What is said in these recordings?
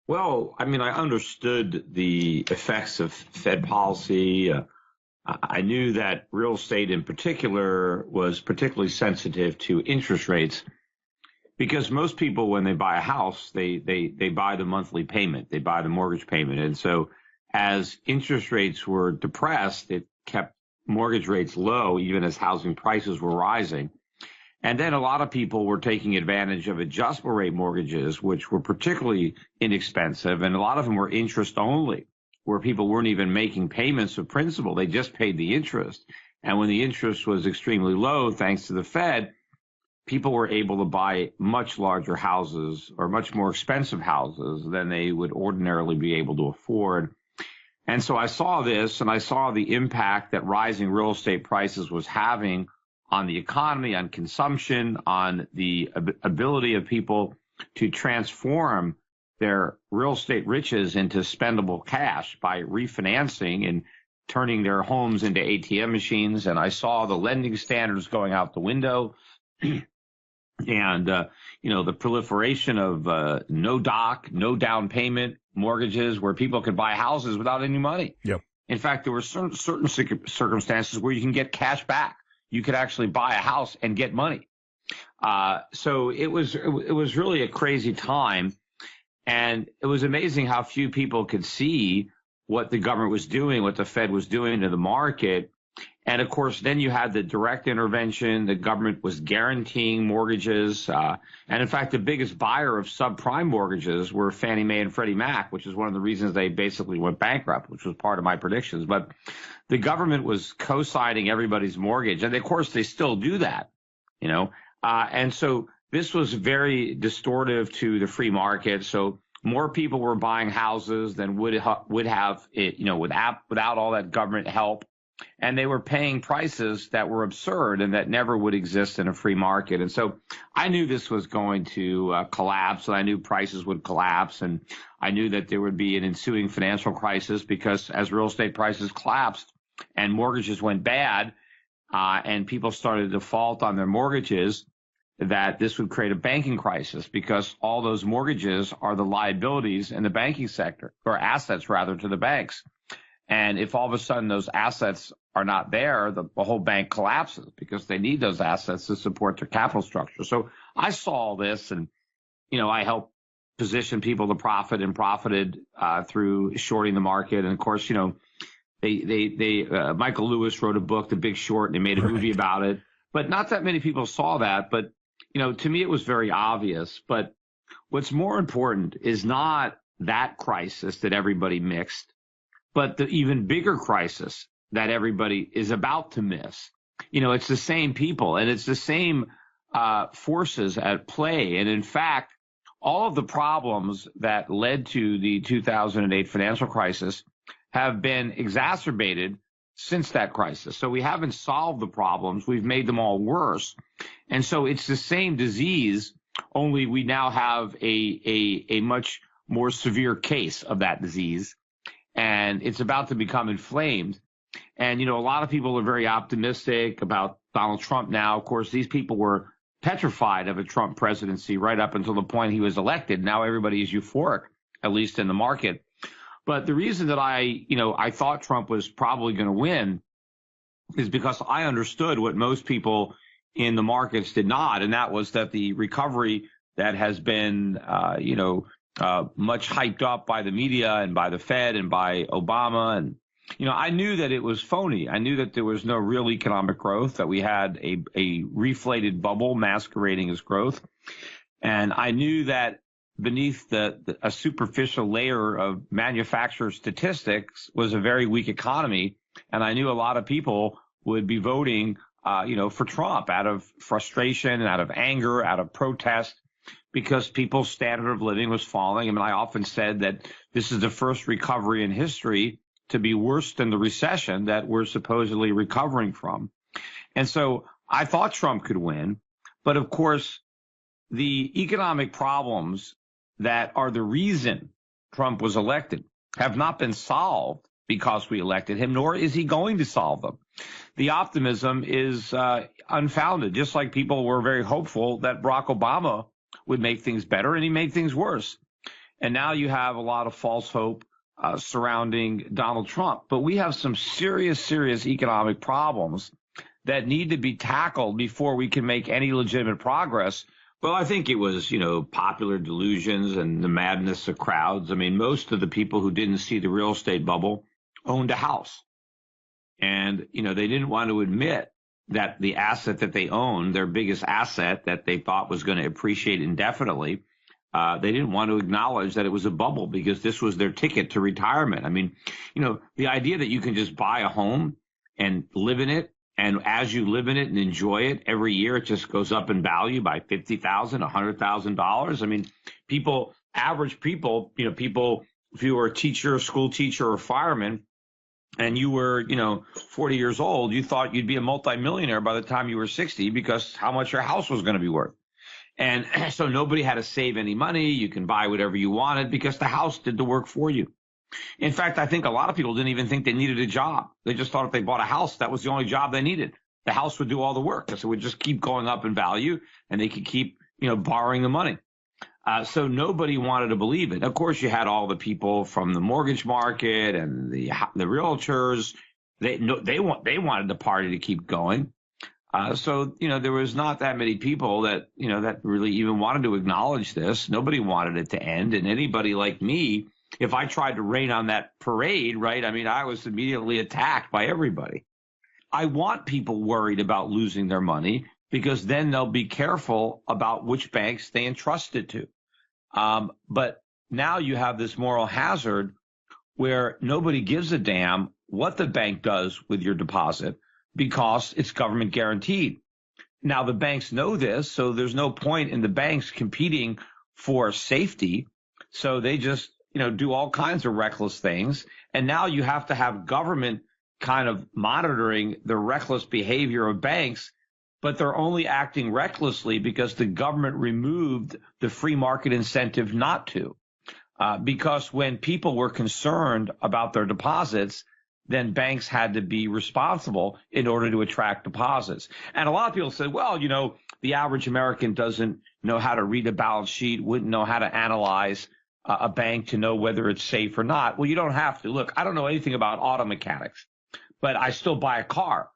Well, I mean, I understood the effects of Fed policy. I knew that real estate in particular was particularly sensitive to interest rates because most people, when they buy a house, they buy the monthly payment, they buy the mortgage payment. And so as interest rates were depressed, it kept mortgage rates low, even as housing prices were rising. And then a lot of people were taking advantage of adjustable rate mortgages, which were particularly inexpensive. And a lot of them were interest only, where people weren't even making payments of principal. They just paid the interest. And when the interest was extremely low, thanks to the Fed, people were able to buy much larger houses or much more expensive houses than they would ordinarily be able to afford. And so I saw this, and I saw the impact that rising real estate prices was having on the economy, on consumption, on the ability of people to transform their real estate riches into spendable cash by refinancing and turning their homes into ATM machines. And I saw the lending standards going out the window and, the proliferation of no doc, no down payment mortgages where people could buy houses without any money. Yep. In fact, there were certain circumstances where you can get cash back. You could actually buy a house and get money. So it was really a crazy time. And it was amazing how few people could see what the government was doing, what the Fed was doing to the market. And of course, then you had the direct intervention. The government was guaranteeing mortgages. And in fact, the biggest buyer of subprime mortgages were Fannie Mae and Freddie Mac, which is one of the reasons they basically went bankrupt, which was part of my predictions. But the government was co-signing everybody's mortgage. And of course, they still do that, and so this was very distortive to the free market. So more people were buying houses than would have, without all that government help. And they were paying prices that were absurd and that never would exist in a free market. And so I knew this was going to collapse, and I knew prices would collapse. And I knew that there would be an ensuing financial crisis because as real estate prices collapsed and mortgages went bad and people started to default on their mortgages, that this would create a banking crisis because all those mortgages are the liabilities in the banking sector, or assets rather, to the banks. And if all of a sudden those assets are not there, the whole bank collapses because they need those assets to support their capital structure. So I saw all this, and, I helped position people to profit and profited through shorting the market. And of course, Michael Lewis wrote a book, The Big Short, and they made a movie about it. But not that many people saw that. But, to me, it was very obvious. But what's more important is not that crisis that everybody mixed, but the even bigger crisis that everybody is about to miss. It's the same people and it's the same forces at play. And in fact, all of the problems that led to the 2008 financial crisis have been exacerbated since that crisis. So we haven't solved the problems. We've made them all worse. And so it's the same disease, only we now have a much more severe case of that disease. And it's about to become inflamed. And, a lot of people are very optimistic about Donald Trump now. Of course, these people were petrified of a Trump presidency right up until the point he was elected. Now everybody is euphoric, at least in the market. But the reason that I thought Trump was probably going to win is because I understood what most people in the markets did not. And that was that the recovery that has been, much hyped up by the media and by the Fed and by Obama. And, I knew that it was phony. I knew that there was no real economic growth, that we had a reflated bubble masquerading as growth. And I knew that beneath a superficial layer of manufacturer statistics was a very weak economy. And I knew a lot of people would be voting, for Trump out of frustration and out of anger, out of protest, because people's standard of living was falling. I mean, I often said that this is the first recovery in history to be worse than the recession that we're supposedly recovering from. And so I thought Trump could win. But of course, the economic problems that are the reason Trump was elected have not been solved because we elected him, nor is he going to solve them. The optimism is unfounded, just like people were very hopeful that Barack Obama would make things better, and he made things worse. And now you have a lot of false hope surrounding Donald Trump. But we have some serious economic problems that need to be tackled before we can make any legitimate progress. Well, I think it was, popular delusions and the madness of crowds. I mean, most of the people who didn't see the real estate bubble owned a house. And, they didn't want to admit that the asset that they owned, their biggest asset that they thought was going to appreciate indefinitely, they didn't want to acknowledge that it was a bubble because this was their ticket to retirement. I mean, the idea that you can just buy a home and live in it, and as you live in it and enjoy it, every year it just goes up in value by $50,000, $100,000. I mean, average people, if you were a teacher, a school teacher, or a fireman, and you were, 40 years old, you thought you'd be a multimillionaire by the time you were 60 because how much your house was going to be worth. And so nobody had to save any money. You can buy whatever you wanted because the house did the work for you. In fact, I think a lot of people didn't even think they needed a job. They just thought if they bought a house, that was the only job they needed. The house would do all the work. So it would just keep going up in value and they could keep, borrowing the money. So nobody wanted to believe it. Of course, you had all the people from the mortgage market and the realtors. They wanted the party to keep going. So there was not that many people that, that really even wanted to acknowledge this. Nobody wanted it to end. And anybody like me, if I tried to rain on that parade, right, I mean, I was immediately attacked by everybody. I want people worried about losing their money because then they'll be careful about which banks they entrust it to. But now you have this moral hazard where nobody gives a damn what the bank does with your deposit because it's government guaranteed. Now, the banks know this, so there's no point in the banks competing for safety. So they just, do all kinds of reckless things. And now you have to have government kind of monitoring the reckless behavior of banks, but they're only acting recklessly because the government removed the free market incentive not to. Because when people were concerned about their deposits, then banks had to be responsible in order to attract deposits. And a lot of people said, well, the average American doesn't know how to read a balance sheet, wouldn't know how to analyze a bank to know whether it's safe or not. Well, you don't have to. Look, I don't know anything about auto mechanics, but I still buy a car.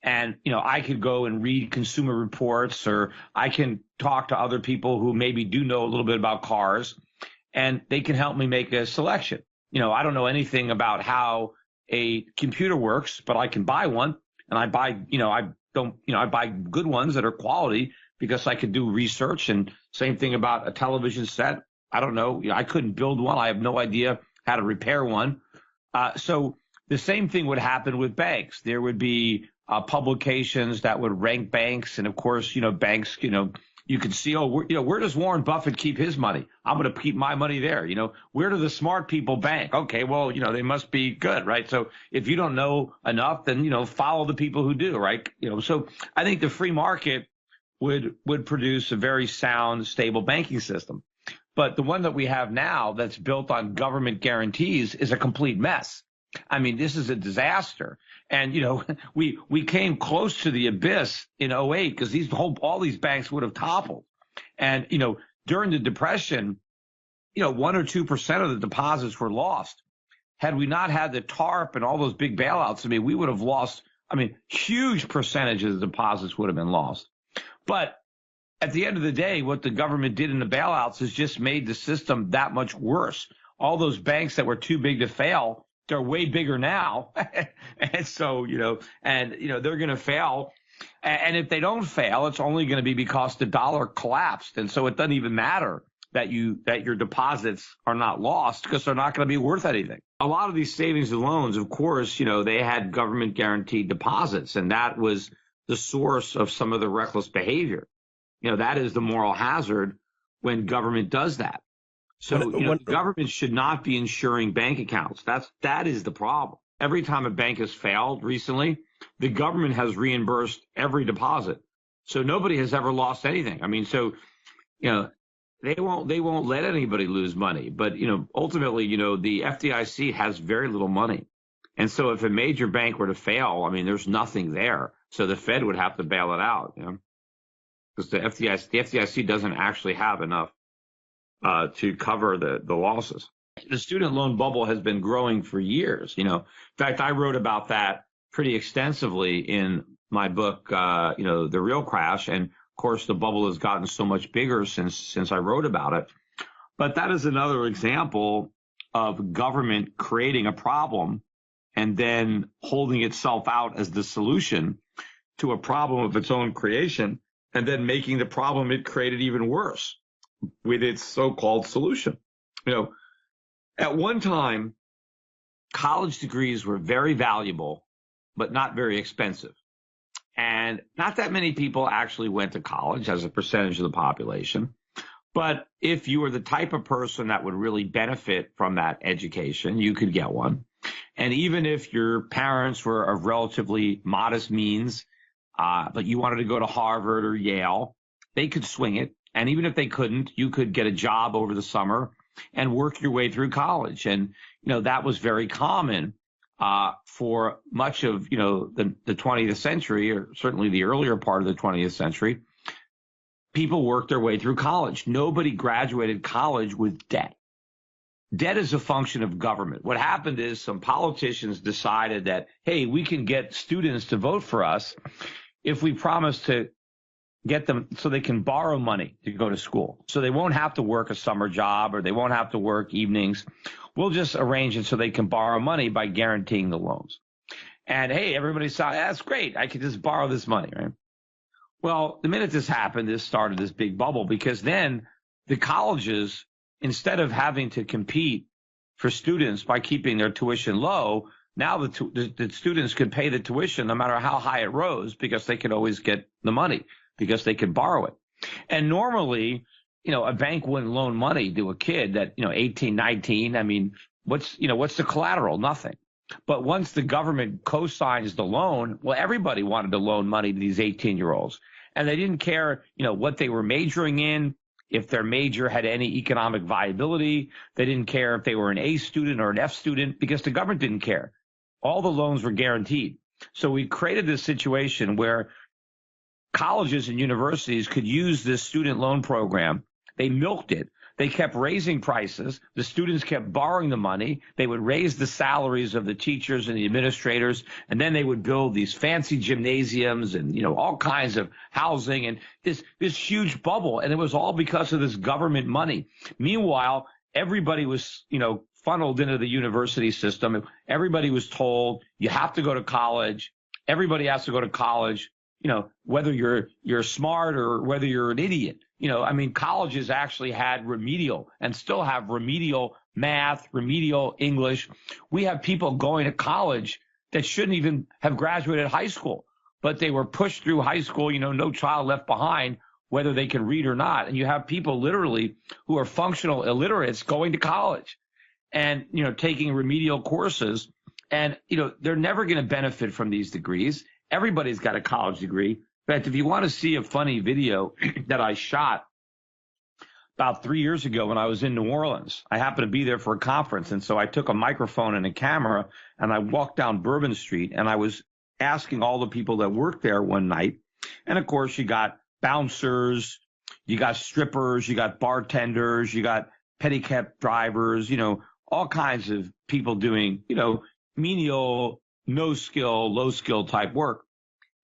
And, I could go and read consumer reports, or I can talk to other people who maybe do know a little bit about cars, and they can help me make a selection. I don't know anything about how a computer works, but I can buy one, and I buy, I buy good ones that are quality because I could do research. And same thing about a television set. I don't know. I couldn't build one. I have no idea how to repair one. So the same thing would happen with banks. There would be publications that would rank banks. And of course, banks, you can see, where does Warren Buffett keep his money? I'm going to keep my money there. Where do the smart people bank? Okay, well, they must be good, right? So if you don't know enough, then, follow the people who do, right? So I think the free market would produce a very sound, stable banking system. But the one that we have now that's built on government guarantees is a complete mess. I mean, this is a disaster. And, we came close to the abyss in '08 because all these banks would have toppled. And, during the Depression, 1 or 2% of the deposits were lost. Had we not had the TARP and all those big bailouts, we would have lost, huge percentages of deposits would have been lost. But at the end of the day, what the government did in the bailouts has just made the system that much worse. All those banks that were too big to fail, they're way bigger now. And so, they're going to fail. And if they don't fail, it's only going to be because the dollar collapsed. And so it doesn't even matter that your deposits are not lost because they're not going to be worth anything. A lot of these savings and loans, of course, they had government guaranteed deposits, and that was the source of some of the reckless behavior. That is the moral hazard when government does that. So, government should not be insuring bank accounts. That is the problem. Every time a bank has failed recently, the government has reimbursed every deposit. So nobody has ever lost anything. They won't let anybody lose money. But, ultimately, the FDIC has very little money. And so if a major bank were to fail, there's nothing there. So the Fed would have to bail it out, because the FDIC doesn't actually have enough to cover the losses. The student loan bubble has been growing for years. In fact, I wrote about that pretty extensively in my book, The Real Crash. And of course, the bubble has gotten so much bigger since I wrote about it. But that is another example of government creating a problem and then holding itself out as the solution to a problem of its own creation, and then making the problem it created even worse with its so-called solution. At one time, college degrees were very valuable, but not very expensive. And not that many people actually went to college as a percentage of the population. But if you were the type of person that would really benefit from that education, you could get one. And even if your parents were of relatively modest means, but you wanted to go to Harvard or Yale, they could swing it. And even if they couldn't, you could get a job over the summer and work your way through college. And, that was very common for much of, the 20th century, or certainly the earlier part of the 20th century. People worked their way through college. Nobody graduated college with debt. Debt is a function of government. What happened is some politicians decided that, hey, we can get students to vote for us if we promise to get them so they can borrow money to go to school. So they won't have to work a summer job, or they won't have to work evenings. We'll just arrange it so they can borrow money by guaranteeing the loans. And hey, everybody saw, that's great. I could just borrow this money, right? Well, the minute this happened, this started this big bubble, because then the colleges, instead of having to compete for students by keeping their tuition low, now the students could pay the tuition no matter how high it rose, because they could always get the money, because they could borrow it. And normally, a bank wouldn't loan money to a kid that, 18, 19. I mean, what's the collateral? Nothing. But once the government co-signs the loan, well, everybody wanted to loan money to these 18-year-olds. And they didn't care, what they were majoring in, if their major had any economic viability. They didn't care if they were an A student or an F student, because the government didn't care. All the loans were guaranteed. So we created this situation where colleges and universities could use this student loan program. They milked it. They kept raising prices. The students kept borrowing the money. They would raise the salaries of the teachers and the administrators, and then they would build these fancy gymnasiums and, all kinds of housing and this huge bubble. And it was all because of this government money. Meanwhile, everybody was, funneled into the university system. Everybody was told, you have to go to college. Everybody has to go to college, whether you're smart or whether you're an idiot. Colleges actually had remedial and still have remedial math, remedial English. We have people going to college that shouldn't even have graduated high school, but they were pushed through high school, no child left behind, whether they can read or not. And you have people literally who are functional illiterates going to college and, taking remedial courses. And, they're never going to benefit from these degrees. Everybody's got a college degree. In fact, if you want to see a funny video that I shot about 3 years ago when I was in New Orleans, I happened to be there for a conference. And so I took a microphone and a camera and I walked down Bourbon Street and I was asking all the people that worked there one night. And of course, you got bouncers, you got strippers, you got bartenders, you got pedicab drivers, all kinds of people doing, menial, no skill, low skill type work.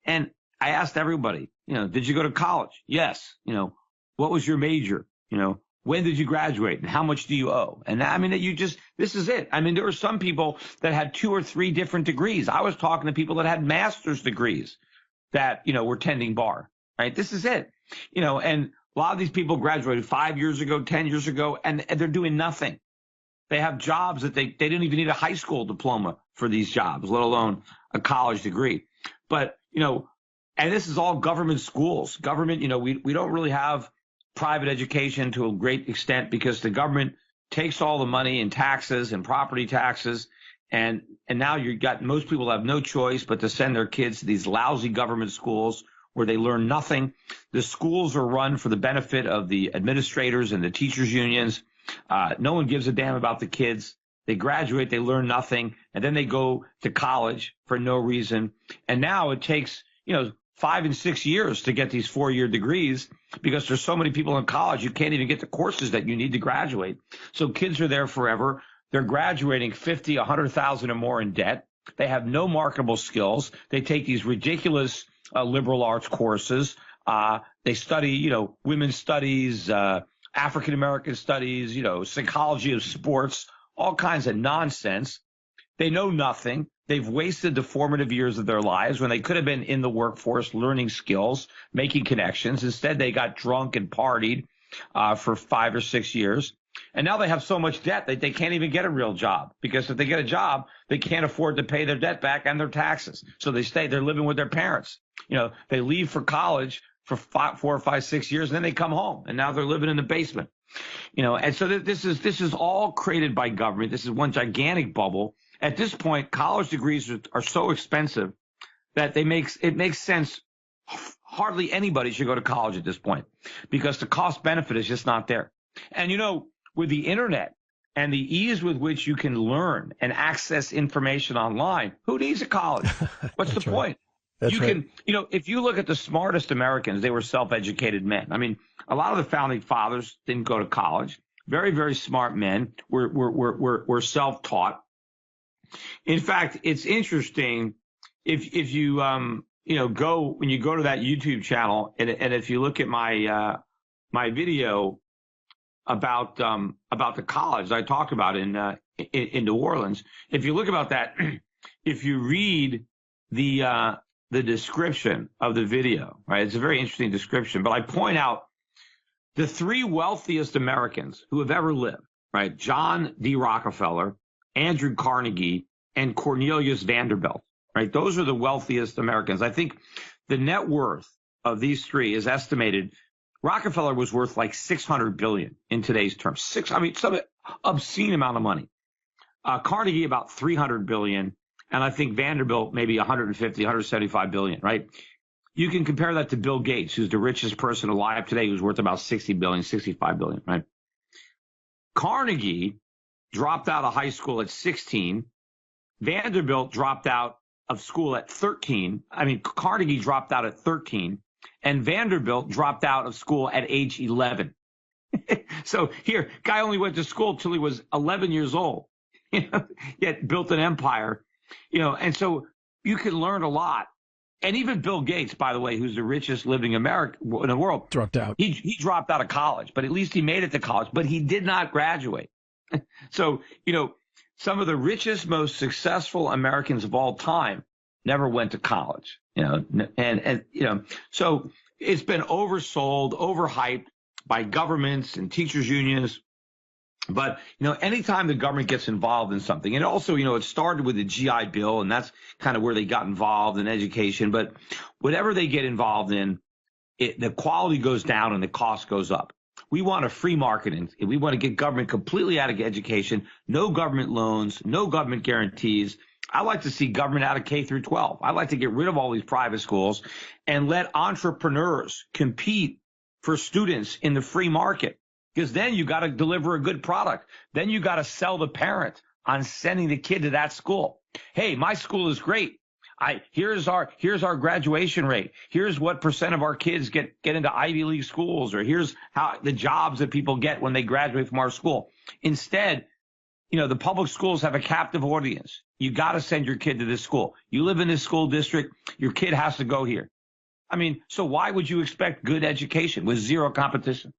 And I asked everybody, did you go to college? Yes. What was your major? When did you graduate and how much do you owe? And this is it. There were some people that had 2 or 3 different degrees. I was talking to people that had master's degrees that, were tending bar, right? This is it, and a lot of these people graduated 5 years ago, 10 years ago, and they're doing nothing. They have jobs that they didn't even need a high school diploma for these jobs, let alone a college degree. But, and this is all government schools. Government, we don't really have private education to a great extent because the government takes all the money in taxes and property taxes. And now most people have no choice but to send their kids to these lousy government schools where they learn nothing. The schools are run for the benefit of the administrators and the teachers unions. No one gives a damn about the kids. They graduate, they learn nothing, and then they go to college for no reason. And now it takes, 5 and 6 years to get these 4-year degrees because there's so many people in college, you can't even get the courses that you need to graduate. So kids are there forever. They're graduating 50, 100,000 or more in debt. They have no marketable skills. They take these ridiculous liberal arts courses. They study, women's studies, African-American studies, psychology of sports, all kinds of nonsense. They know nothing. They've wasted the formative years of their lives when they could have been in the workforce, learning skills, making connections. Instead, they got drunk and partied for 5 or 6 years. And now they have so much debt that they can't even get a real job, because if they get a job, they can't afford to pay their debt back and their taxes. So they're living with their parents. They leave for college for 4 or 5, 6 years, and then they come home, and now they're living in the basement. And so this is all created by government. This is one gigantic bubble. At this point, college degrees are so expensive that it makes sense. Hardly anybody should go to college at this point because the cost benefit is just not there. And, with the internet and the ease with which you can learn and access information online, who needs a college? What's the point? You can, if you look at the smartest Americans, they were self-educated men. I mean, a lot of the founding fathers didn't go to college. Very, very smart men were self-taught. In fact, it's interesting if you when you go to that YouTube channel and if you look at my video about the college I talked about in New Orleans. If you look about that, if you read the description of the video, right, it's a very interesting description. But I point out the 3 wealthiest Americans who have ever lived, right? John D. Rockefeller, Andrew Carnegie, and Cornelius Vanderbilt, right? Those are the wealthiest Americans. I think the net worth of these 3 is estimated. Rockefeller was worth like $600 billion in today's terms. Some obscene amount of money. Carnegie about $300 billion, and I think Vanderbilt maybe 150, 175 billion, right? You can compare that to Bill Gates, who's the richest person alive today, who's worth about 60 billion, 65 billion, right? Carnegie dropped out of high school at 16. Vanderbilt dropped out of school at 13. Carnegie dropped out at 13, and Vanderbilt dropped out of school at age 11. So here, guy only went to school till he was 11 years old, yet built an empire, and so you can learn a lot. And even Bill Gates, by the way, who's the richest living American in the world, dropped out. He dropped out of college, but at least he made it to college, but he did not graduate. So, some of the richest, most successful Americans of all time never went to college, so it's been oversold, overhyped by governments and teachers unions. But, anytime the government gets involved in something, and also, it started with the GI Bill, and that's kind of where they got involved in education. But whatever they get involved in, the quality goes down and the cost goes up. We want a free market, and we want to get government completely out of education, no government loans, no government guarantees. I like to see government out of K through 12. I like to get rid of all these private schools and let entrepreneurs compete for students in the free market. Because then you got to deliver a good product. Then you got to sell the parent on sending the kid to that school. Hey, my school is great. Here's our graduation rate. Here's what percent of our kids get into Ivy League schools, or here's how the jobs that people get when they graduate from our school. Instead, the public schools have a captive audience. You got to send your kid to this school. You live in this school district, your kid has to go here. So why would you expect good education with zero competition?